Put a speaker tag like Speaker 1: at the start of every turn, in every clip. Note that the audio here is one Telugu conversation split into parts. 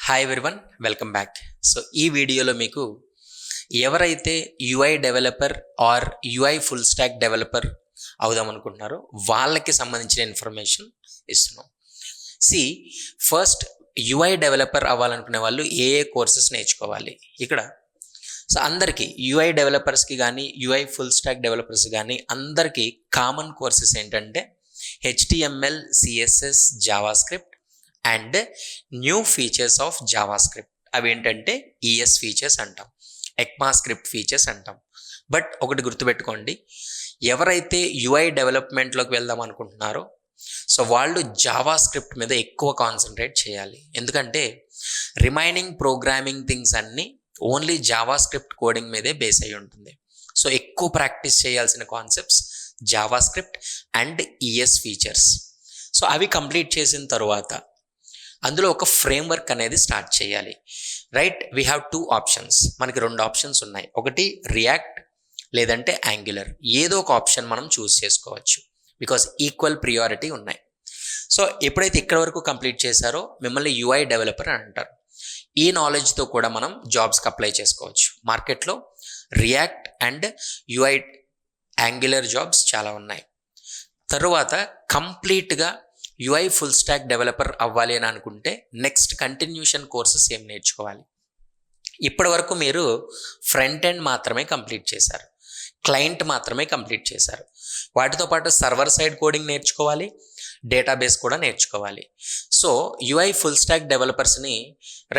Speaker 1: Hi everyone, welcome back. So ఈ వీడియోలో మీకు ఎవరైతే UI developer are UI full stack developer అవుదాం అనుకుంటున్నారో వాళ్ళకి సంబంధించిన ఇన్ఫర్మేషన్ ఇస్తున్నాం. ఫస్ట్ యూఐ డెవలపర్ అవ్వాలనుకునే వాళ్ళు ఏ కోర్సెస్ నేర్చుకోవాలి ఇక్కడ. సో అందరికీ యూఐ డెవలపర్స్కి కానీ యూఐ ఫుల్ స్టాక్ డెవలపర్స్ కానీ అందరికీ కామన్ కోర్సెస్ ఏంటంటే HTML, CSS, JavaScript and new features of JavaScript. అవి ఏంటంటే ES ఫీచర్స్ అంటాం, ECMAScript ఫీచర్స్ అంటాం. బట్ ఒకటి గుర్తుపెట్టుకోండి, ఎవరైతే యూఐ డెవలప్మెంట్లోకి వెళ్దాం అనుకుంటున్నారో సో వాళ్ళు జావాస్క్రిప్ట్ మీద ఎక్కువ కాన్సన్ట్రేట్ చేయాలి. ఎందుకంటే రిమైనింగ్ ప్రోగ్రామింగ్ థింగ్స్ అన్నీ ఓన్లీ జావాస్క్రిప్ట్ కోడింగ్ మీదే బేస్ అయి ఉంటుంది. సో ఎక్కువ ప్రాక్టీస్ చేయాల్సిన concepts JavaScript and ES features. So అవి కంప్లీట్ చేసిన తర్వాత అందులో ఒక ఫ్రేమ్వర్క్ అనేది స్టార్ట్ చేయాలి. Right, we have 2 options. మనకి 2 ఆప్షన్స్ ఉన్నాయి. ఒకటి రియాక్ట్ లేదంటే యాంగులర్. ఏదో ఒక ఆప్షన్ మనం చూస్ చేసుకోవచ్చు బికాస్ ఈక్వల్ ప్రియారిటీ ఉన్నాయి. సో ఎప్పుడైతే ఇక్కడ వరకు కంప్లీట్ చేశారో మిమ్మల్ని యూఐ డెవలపర్ అని అంటారు. ఈ నాలెడ్జ్తో కూడా మనం జాబ్స్కి అప్లై చేసుకోవచ్చు. మార్కెట్లో react and UI angular jobs చాలా ఉన్నాయి. తరువాత కంప్లీట్గా యూఐ ఫుల్ స్టాక్ డెవలపర్ అవ్వాలి అని అనుకుంటే నెక్స్ట్ కంటిన్యూషన్ కోర్సెస్ ఏం నేర్చుకోవాలి. ఇప్పటి వరకు మీరు ఫ్రంట్ ఎండ్ మాత్రమే కంప్లీట్ చేశారు, క్లయింట్ మాత్రమే కంప్లీట్ చేశారు. వాటితో పాటు సర్వర్ సైడ్ కోడింగ్ నేర్చుకోవాలి, డేటాబేస్ కూడా నేర్చుకోవాలి. సో యూఐ ఫుల్ స్టాక్ డెవలపర్స్ని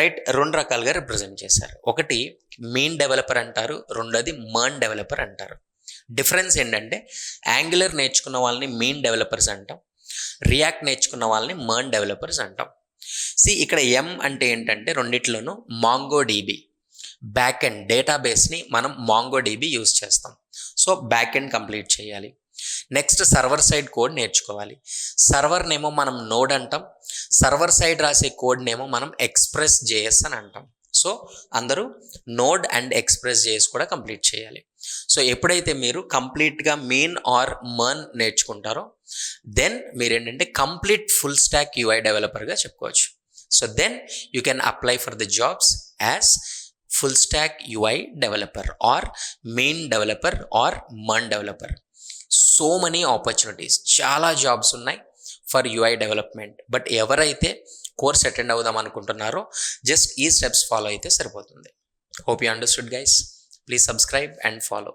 Speaker 1: రైట్ 2 రకాలుగా రిప్రజెంట్ చేశారు. ఒకటి మెయిన్ డెవలపర్ అంటారు, రెండోది మర్న్ డెవలపర్ అంటారు. డిఫరెన్స్ ఏంటంటే యాంగులర్ నేర్చుకున్న వాళ్ళని మెయిన్ డెవలపర్స్ అంటాం, రియాక్ట్ నేర్చుకున్న వాళ్ళని మర్న్ డెవలపర్స్ అంటాం. ఇక్కడ M అంటే ఏంటంటే రెండిట్లోనూ మాంగోడిబి బ్యాక్ ఎండ్ డేటాబేస్ని మనం మాంగోడిబి యూజ్ చేస్తాం. సో బ్యాక్ ఎండ్ కంప్లీట్ చేయాలి. నెక్స్ట్ సర్వర్ సైడ్ కోడ్ నేర్చుకోవాలి. సర్వర్నేమో మనం నోడ్ అంటాం, సర్వర్ సైడ్ రాసే కోడ్నేమో మనం ఎక్స్ప్రెస్ JS అని అంటాం. సో అందరూ నోడ్ అండ్ ఎక్స్ప్రెస్ JS కూడా కంప్లీట్ చేయాలి. సో ఎప్పుడైతే మీరు కంప్లీట్గా మెయిన్ ఆర్ మర్న్ నేర్చుకుంటారో దెన్ మీరేంటంటే కంప్లీట్ ఫుల్ స్టాక్ యూఐ డెవలపర్గా చెప్పుకోవచ్చు. So then you can apply for the jobs as full stack UI developer or MEAN developer or MERN developer. So many opportunities, చాలా జాబ్స్ ఉన్నాయి ఫర్ యూఐ డెవలప్మెంట్. బట్ ఎవరైతే కోర్స్ అటెండ్ అవుదాం అనుకుంటున్నారో జస్ట్ ఈ స్టెప్స్ ఫాలో అయితే సరిపోతుంది. Hope you understood guys. Please subscribe and follow.